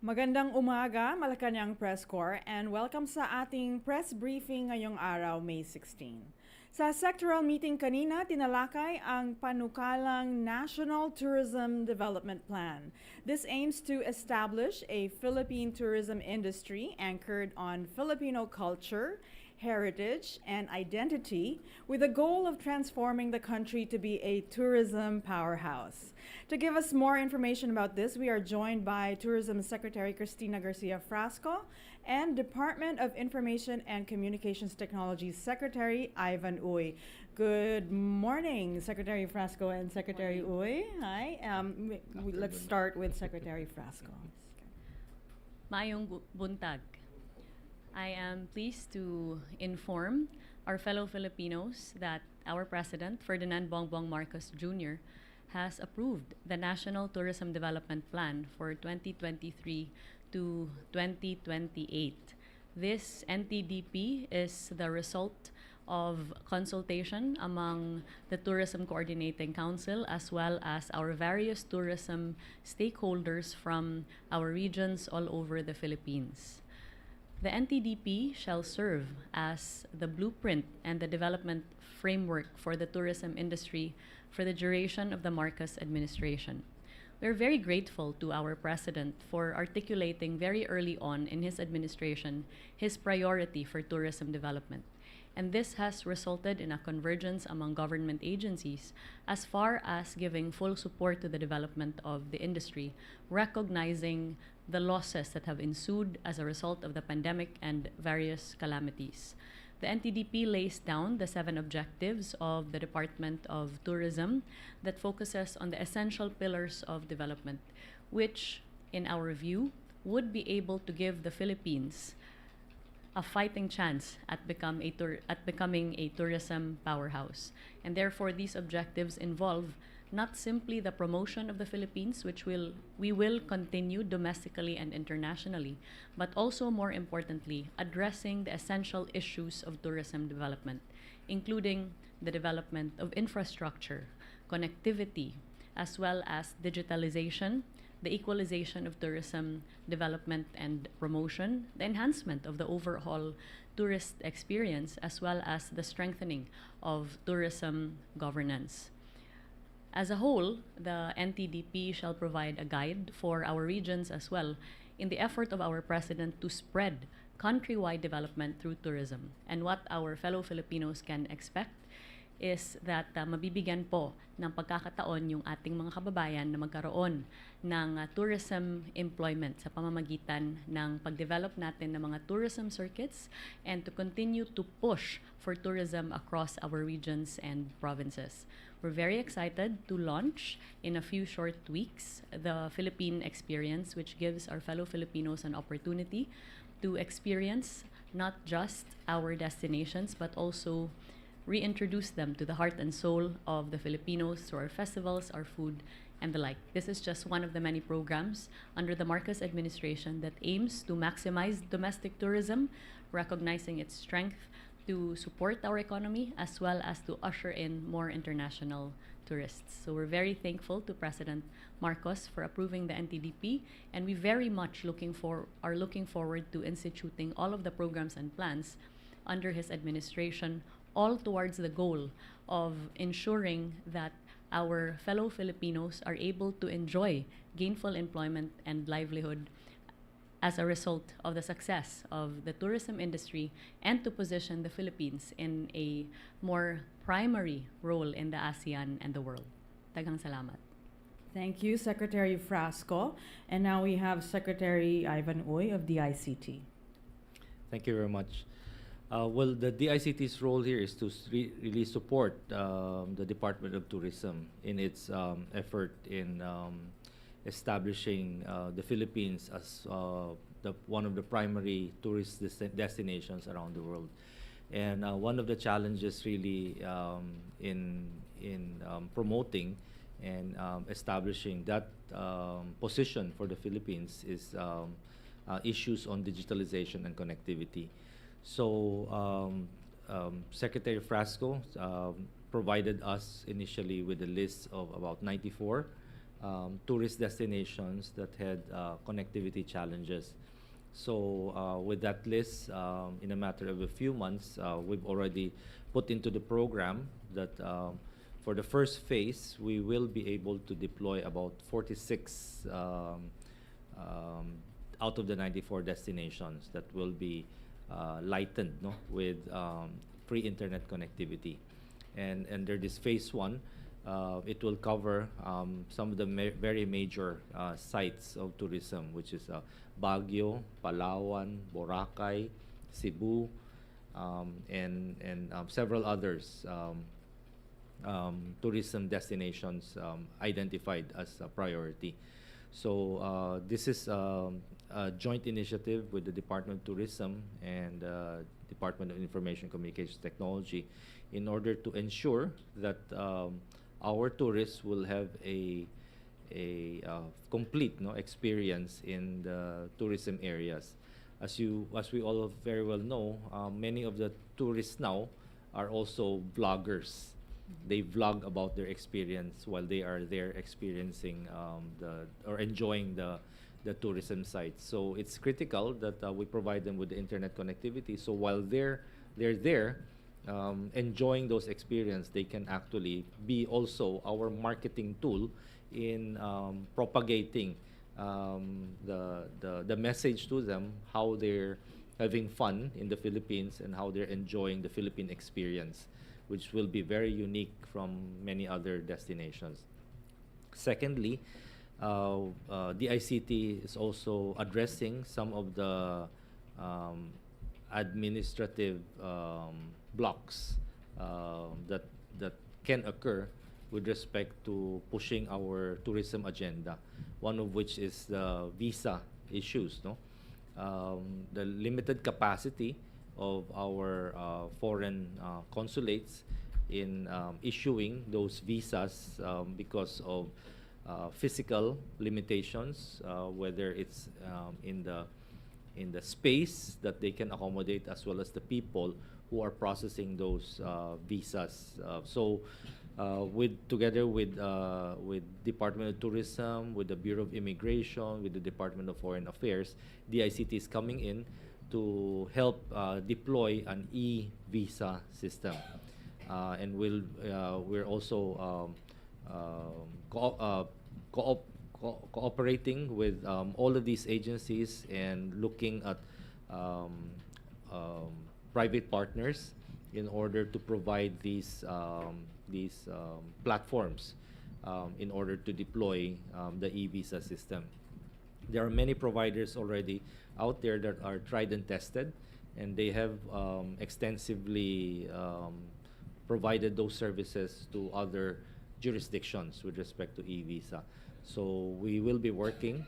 Magandang umaga, Malacañang Press Corps, and welcome sa ating press briefing ngayong araw, May 16. Sa sectoral meeting kanina, tinalakay ang panukalang National Tourism Development Plan. This aims to establish a Philippine tourism industry anchored on Filipino culture, heritage, and identity, with the goal of transforming the country to be a tourism powerhouse. To give us more information about this, we are joined by Tourism Secretary Christina Garcia Frasco and Department of Information and Communications Technology Secretary Ivan Uy. Good morning, Secretary Frasco and Secretary Uy. Hi. Let's start with Secretary Frasco. Maayong buntag. I am pleased to inform our fellow Filipinos that our President, Ferdinand Bongbong Marcos Jr., has approved the National Tourism Development Plan for 2023 to 2028. This NTDP is the result of consultation among the Tourism Coordinating Council as well as our various tourism stakeholders from our regions all over the Philippines. The NTDP shall serve as the blueprint and the development framework for the tourism industry for the duration of the Marcos administration. We're very grateful to our President for articulating very early on in his administration his priority for tourism development. And this has resulted in a convergence among government agencies as far as giving full support to the development of the industry, recognizing the losses that have ensued as a result of the pandemic and various calamities. The NTDP lays down the 7 objectives of the Department of Tourism that focuses on the essential pillars of development, which, in our view, would be able to give the Philippines a fighting chance at becoming a tourism powerhouse. And therefore, these objectives involve not simply the promotion of the Philippines, which we will continue domestically and internationally, but also, more importantly, addressing the essential issues of tourism development, including the development of infrastructure, connectivity, as well as digitalization, the equalization of tourism development and promotion, the enhancement of the overall tourist experience, as well as the strengthening of tourism governance. As a whole, the NTDP shall provide a guide for our regions as well in the effort of our President to spread countrywide development through tourism. And what our fellow Filipinos can expect is that mabibigyan po ng pagkakataon yung ating mga kababayan na magkaroon ng tourism employment sa pamamagitan ng pag-develop natin ng mga tourism circuits and to continue to push for tourism across our regions and provinces. We're very excited to launch in a few short weeks the Philippine Experience, which gives our fellow Filipinos an opportunity to experience not just our destinations but also reintroduce them to the heart and soul of the Filipinos through our festivals, our food, and the like. This is just one of the many programs under the Marcos administration that aims to maximize domestic tourism, recognizing its strength to support our economy as well as to usher in more international tourists. So we're very thankful to President Marcos for approving the NTDP, and we very much are looking forward to instituting all of the programs and plans under his administration, all towards the goal of ensuring that our fellow Filipinos are able to enjoy gainful employment and livelihood as a result of the success of the tourism industry and to position the Philippines in a more primary role in the ASEAN and the world. Daghang salamat. Thank you, Secretary Frasco. And now we have Secretary Ivan Uy of DICT. Thank you very much. Well, the DICT's role here is to really support the Department of Tourism in its effort in establishing the Philippines as one of the primary tourist destinations around the world. And one of the challenges really in promoting and establishing that position for the Philippines is issues on digitalization and connectivity. So Secretary Frasco provided us initially with a list of about 94 tourist destinations that had connectivity challenges. So with that list, in a matter of a few months, we've already put into the program that for the first phase, we will be able to deploy about 46 out of the 94 destinations that will be lightened, no, with free internet connectivity. And under this phase one, it will cover some of the very major sites of tourism, which is Baguio, Palawan, Boracay, Cebu, and several others tourism destinations identified as a priority. So this is a joint initiative with the Department of Tourism and Department of Information Communications Technology in order to ensure that our tourists will have a complete, no, experience in the tourism areas. As we all very well know, many of the tourists now are also vloggers. They vlog about their experience while they are there experiencing or enjoying the tourism sites. So it's critical that we provide them with the internet connectivity. So while they're there enjoying those experiences, they can actually be also our marketing tool in propagating the message to them, how they're having fun in the Philippines and how they're enjoying the Philippine experience, which will be very unique from many other destinations. Secondly, DICT is also addressing some of the administrative blocks that can occur with respect to pushing our tourism agenda. One of which is the visa issues, no? The limited capacity of our foreign consulates in issuing those visas because of physical limitations, whether it's in the space that they can accommodate as well as the people who are processing those visas. Together with Department of Tourism, with the Bureau of Immigration, with the Department of Foreign Affairs, DICT is coming in to help deploy an e-visa system, and we're also cooperating with all of these agencies and looking at private partners in order to provide these platforms in order to deploy the e-visa system. There are many providers already out there that are tried and tested, and they have extensively provided those services to other jurisdictions with respect to e-visa. So we will be working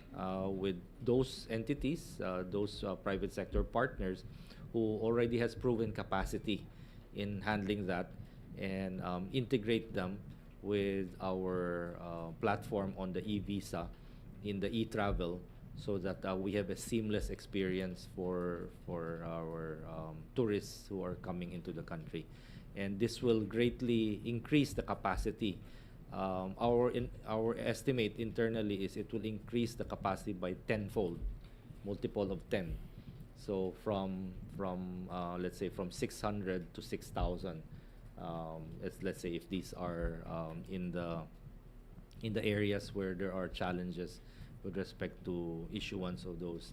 with those entities, those private sector partners who already has proven capacity in handling that, and integrate them with our platform on the e-visa in the e-travel, so that we have a seamless experience for our tourists who are coming into the country. And this will greatly increase the capacity. Our estimate internally is it will increase the capacity by tenfold, multiple of 10. So from let's say from 600 to 6,000. Let's say if these are in the areas where there are challenges with respect to issuance of those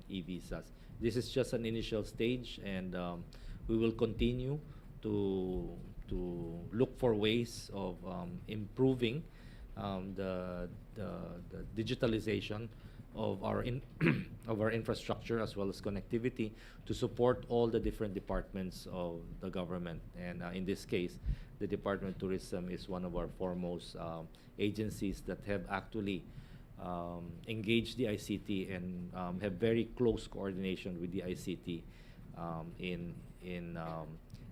e-visas. This is just an initial stage, and we will continue to look for ways of improving the digitalization of our of our infrastructure as well as connectivity to support all the different departments of the government. And in this case, the Department of Tourism is one of our foremost agencies that have actually engaged the ICT and have very close coordination with the ICT in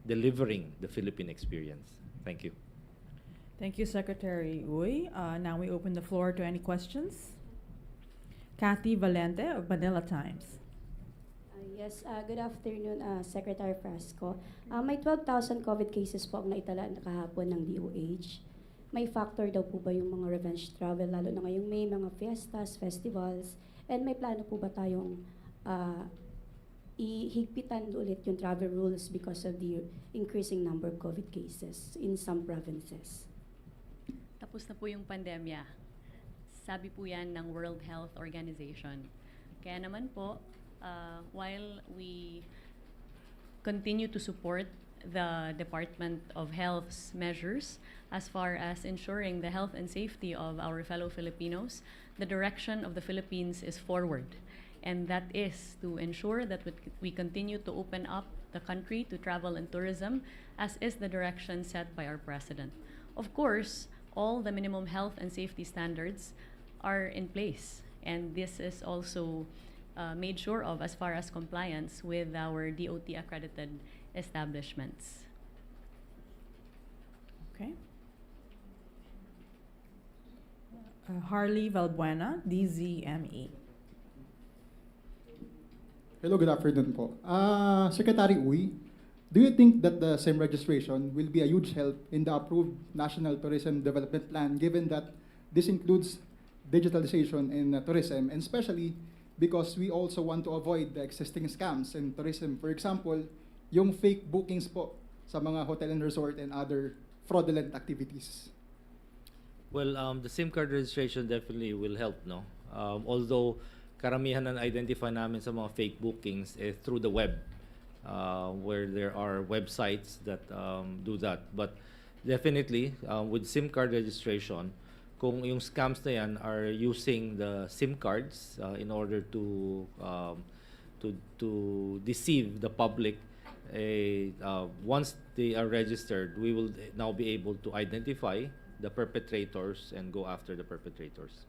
delivering the Philippine experience. Thank you. Thank you, Secretary Uy. Now we open the floor to any questions. Kathy Valente of Manila Times. Yes, good afternoon, Secretary Frasco. May 12,000 COVID cases po ang naitala kahapon ng DOH. may factor daw po ba yung mga revenge travel, lalo na ngayong may mga fiestas, festivals, and may plano po ba tayong ihigpitan ulit yung travel rules because of the increasing number of COVID cases in some provinces? Tapos na po yung pandemya. Sabi po yan ng World Health Organization. Kaya naman po, while we continue to support the Department of Health's measures as far as ensuring the health and safety of our fellow Filipinos, the direction of the Philippines is forward. And that is to ensure that we continue to open up the country to travel and tourism, as is the direction set by our President. Of course, all the minimum health and safety standards are in place, and this is also made sure of as far as compliance with our DOT accredited establishments. Okay. Harley Valbuena, DZME. Hello, good afternoon po. Secretary Uy, do you think that the SIM registration will be a huge help in the approved National Tourism Development Plan, given that this includes digitalization in tourism, and especially because we also want to avoid the existing scams in tourism? For example, yung fake bookings po sa mga hotel and resort and other fraudulent activities. Well, the SIM card registration definitely will help, no? Although karamihan na identify namin sa mga fake bookings through the web, where there are websites that do that. But definitely, with SIM card registration, kung yung scams na yan are using the SIM cards in order to deceive the public, once they are registered, we will now be able to identify the perpetrators and go after the perpetrators.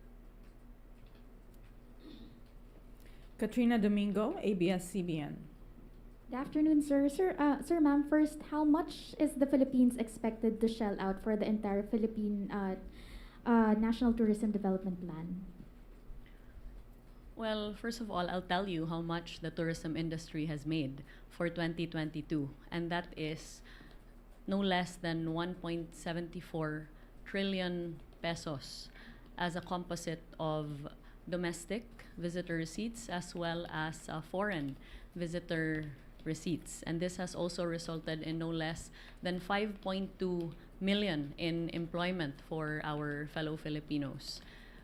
Katrina Domingo, ABS-CBN. Good afternoon, sir. Sir, ma'am, first, how much is the Philippines expected to shell out for the entire Philippine National Tourism Development Plan? Well, first of all, I'll tell you how much the tourism industry has made for 2022, and that is no less than 1.74 trillion pesos as a composite of domestic visitor receipts as well as foreign visitor receipts. And this has also resulted in no less than 5.2 million in employment for our fellow Filipinos.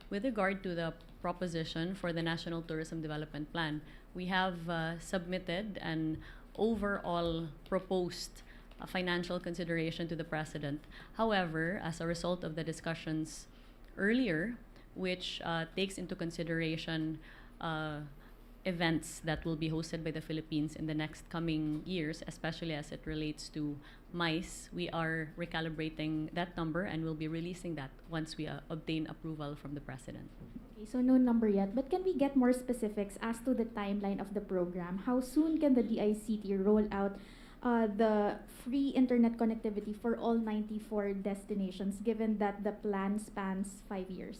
With regard to the proposition for the National Tourism Development Plan, we have submitted an overall proposed financial consideration to the President. However, as a result of the discussions earlier, which takes into consideration events that will be hosted by the Philippines in the next coming years, especially as it relates to MICE, we are recalibrating that number and we'll be releasing that once we obtain approval from the President. Okay, so no number yet, but can we get more specifics as to the timeline of the program? How soon can the DICT roll out the free internet connectivity for all 94 destinations, given that the plan spans 5 years?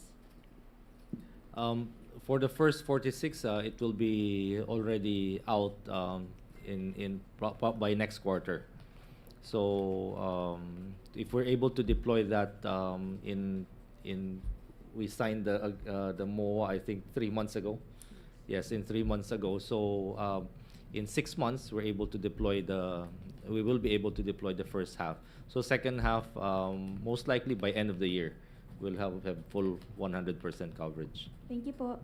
For the first 46, it will be already out by next quarter. So if we're able to deploy that we signed the MOA, I think 3 months ago. Yes, in 3 months ago. So in 6 months, we will be able to deploy the first half. So second half, most likely by end of the year, we'll have full 100% coverage. Thank you po.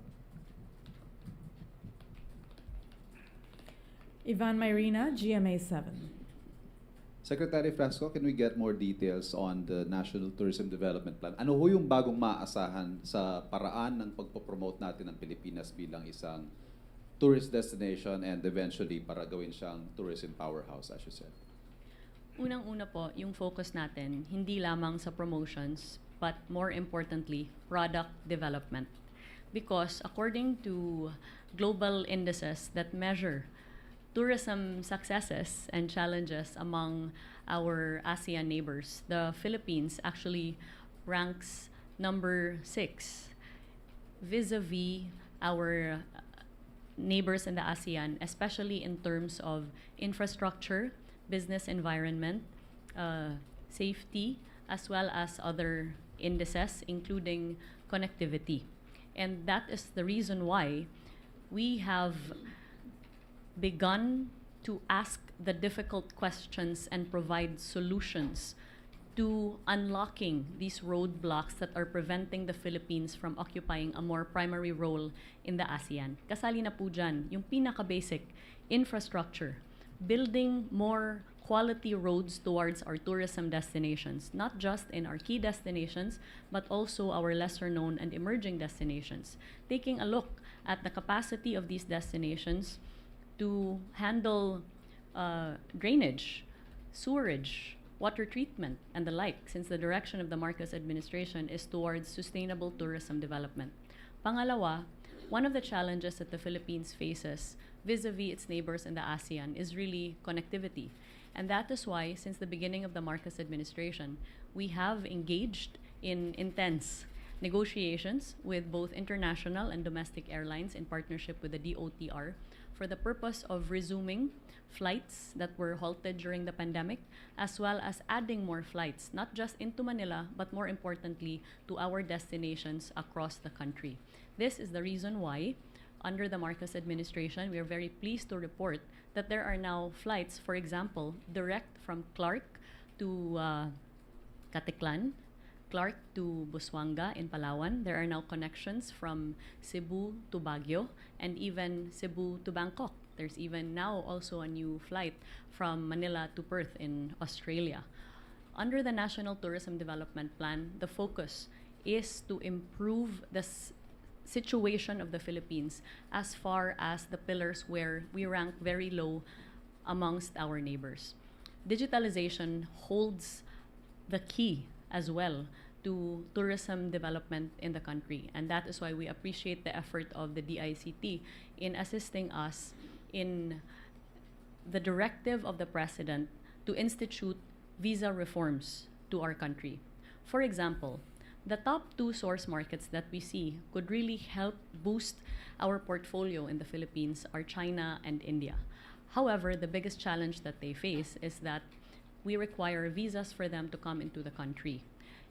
Ivan Mayrina, GMA7. Secretary Frasco, can we get more details on the National Tourism Development Plan? Ano ho yung bagong maaasahan sa paraan ng pagpopromote natin ng Pilipinas bilang isang tourist destination and eventually para gawin siyang tourism powerhouse, as you said? Unang-una po, yung focus natin, hindi lamang sa promotions, but more importantly, product development. Because according to global indices that measure tourism successes and challenges among our ASEAN neighbors, the Philippines actually ranks number 6 vis-a-vis our neighbors in the ASEAN, especially in terms of infrastructure, business environment, safety, as well as other indices, including connectivity. And that is the reason why we have begun to ask the difficult questions and provide solutions to unlocking these roadblocks that are preventing the Philippines from occupying a more primary role in the ASEAN. Kasali na po dyan yung pinaka-basic infrastructure, building more quality roads towards our tourism destinations, not just in our key destinations, but also our lesser-known and emerging destinations. Taking a look at the capacity of these destinations to handle drainage, sewerage, water treatment, and the like, since the direction of the Marcos administration is towards sustainable tourism development. Pangalawa, one of the challenges that the Philippines faces vis-a-vis its neighbors in the ASEAN is really connectivity. And that is why, since the beginning of the Marcos administration, we have engaged in intense negotiations with both international and domestic airlines in partnership with the DOTR for the purpose of resuming flights that were halted during the pandemic, as well as adding more flights, not just into Manila, but more importantly, to our destinations across the country. This is the reason why, under the Marcos administration, we are very pleased to report that there are now flights, for example, direct from Clark to Caticlan, Clark to Busuanga in Palawan. There are now connections from Cebu to Baguio, and even Cebu to Bangkok. There's even now also a new flight from Manila to Perth in Australia. Under the National Tourism Development Plan, the focus is to improve the situation of the Philippines as far as the pillars where we rank very low amongst our neighbors. Digitalization holds the key as well to tourism development in the country, and that is why we appreciate the effort of the DICT in assisting us in the directive of the President to institute visa reforms to our country. For example, the top 2 source markets that we see could really help boost our portfolio in the Philippines are China and India. However, the biggest challenge that they face is that we require visas for them to come into the country.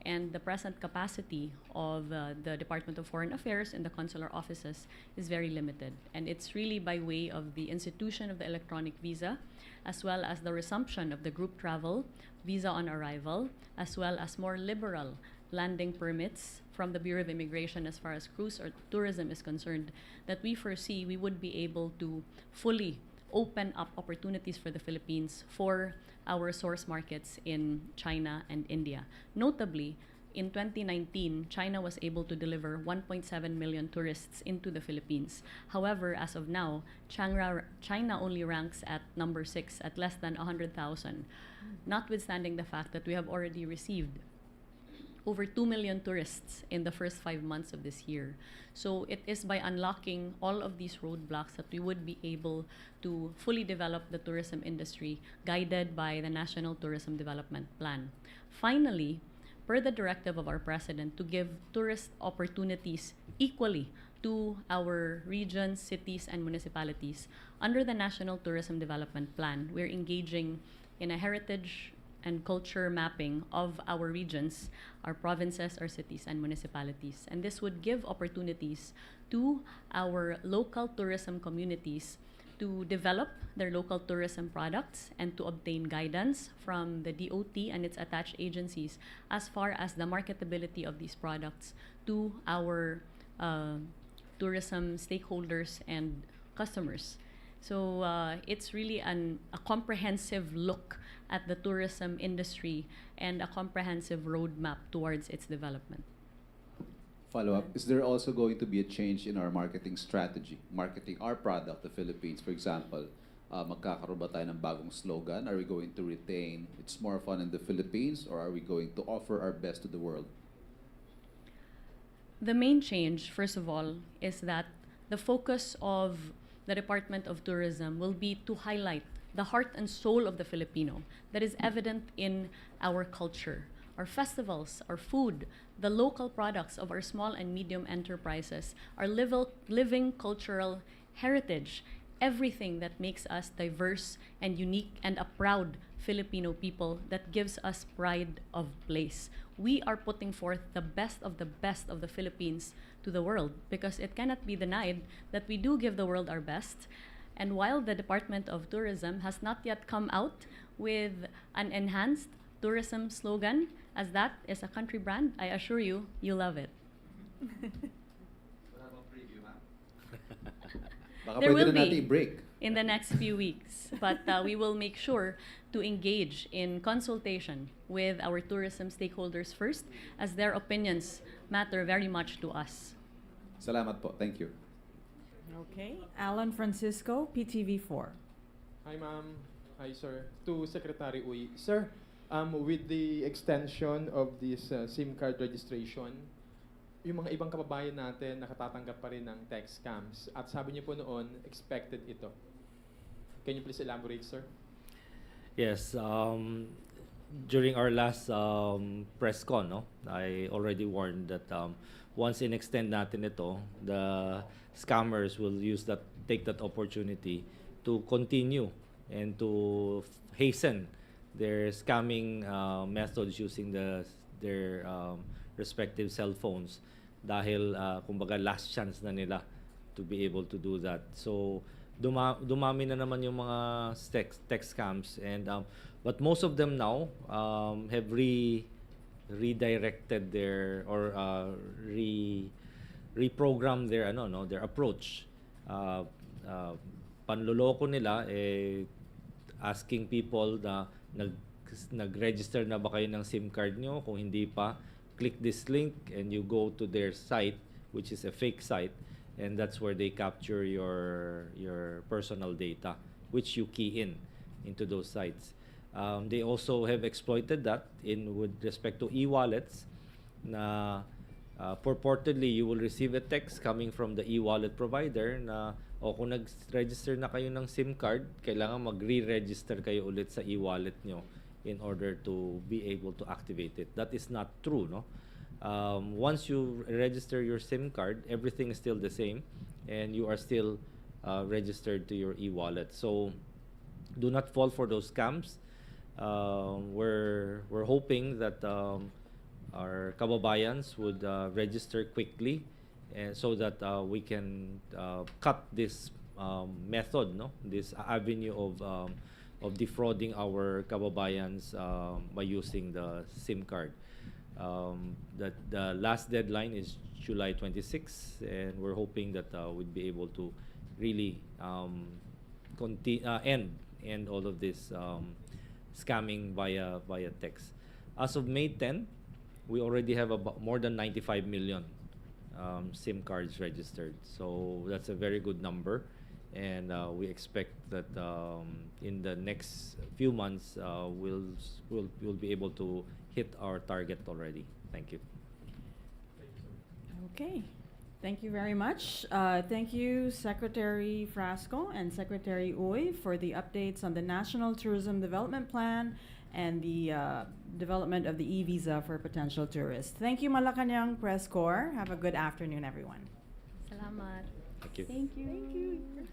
And the present capacity of the Department of Foreign Affairs and the consular offices is very limited. And it's really by way of the institution of the electronic visa, as well as the resumption of the group travel, visa on arrival, as well as more liberal landing permits from the Bureau of Immigration as far as cruise or tourism is concerned, that we foresee we would be able to fully open up opportunities for the Philippines for our source markets in China and India. Notably, in 2019, China was able to deliver 1.7 million tourists into the Philippines. However, as of now, China only ranks at number 6 at less than 100,000, notwithstanding the fact that we have already received over 2 million tourists in the first 5 months of this year. So it is by unlocking all of these roadblocks that we would be able to fully develop the tourism industry, guided by the National Tourism Development Plan. Finally, per the directive of our President to give tourist opportunities equally to our regions, cities, and municipalities, under the National Tourism Development Plan, we're engaging in a heritage and culture mapping of our regions, our provinces, our cities, and municipalities. And this would give opportunities to our local tourism communities to develop their local tourism products and to obtain guidance from the DOT and its attached agencies as far as the marketability of these products to our tourism stakeholders and customers. So it's really a comprehensive look at the tourism industry and a comprehensive roadmap towards its development. Follow-up, is there also going to be a change in our marketing strategy, marketing our product, the Philippines? For example, magkakaroon ba tayo ng bagong slogan? Are we going to retain it's more fun in the Philippines, or are we going to offer our best to the world? The main change, first of all, is that the focus of the Department of Tourism will be to highlight the heart and soul of the Filipino that is evident in our culture, our festivals, our food, the local products of our small and medium enterprises, our living cultural heritage, everything that makes us diverse and unique and a proud Filipino people that gives us pride of place. We are putting forth the best of the Philippines to the world because it cannot be denied that we do give the world our best. And while the Department of Tourism has not yet come out with an enhanced tourism slogan, as that is a country brand, I assure you, you love it. Baka There pwede will na natin be i-break. in the next few weeks, but we will make sure to engage in consultation with our tourism stakeholders first, as their opinions matter very much to us. Salamat po. Thank you. Okay. Alan Francisco, PTV4. Hi, ma'am. Hi, sir. To Secretary Uy. Sir, with the extension of this SIM card registration, yung mga ibang kababayan natin nakatatanggap pa rin ng text scams. At sabi niyo po noon, expected ito. Can you please elaborate, sir? Yes, during our last press con, no, I already warned that once in-extend natin ito, the scammers will take that opportunity to continue and to hasten their scamming methods using their respective cell phones dahil kumbaga last chance na nila to be able to do that. So dumami na naman yung mga text scams and but most of them now have redirected their or reprogrammed their their approach. Panloloko nila asking people na nag-register na ba kayo ng SIM card nyo? Kung hindi pa, click this link and you go to their site, which is a fake site, and that's where they capture your personal data, which you key into those sites. They also have exploited that with respect to e-wallets na purportedly you will receive a text coming from the e-wallet provider na kung nag-register na kayo ng SIM card, kailangan mag-re-register kayo ulit sa e-wallet nyo in order to be able to activate it. That is not true, no? Once you register your SIM card, everything is still the same and you are still registered to your e-wallet. So do not fall for those scams. We're hoping that our kababayans would register quickly and so that we can cut this method, no, this avenue of defrauding our kababayans by using the SIM card. That the last deadline is July 26, and we're hoping that we'd be able to really end all of this scamming via text. As of May 10, we already have about more than 95 million SIM cards registered. So that's a very good number, and we expect that in the next few months we'll be able to hit our target already. Thank you. Okay. Thank you very much. Thank you, Secretary Frasco and Secretary Uy, for the updates on the National Tourism Development Plan and the development of the e-visa for potential tourists. Thank you, Malacañang Press Corps. Have a good afternoon, everyone. Salamat. Thank you. Thank you.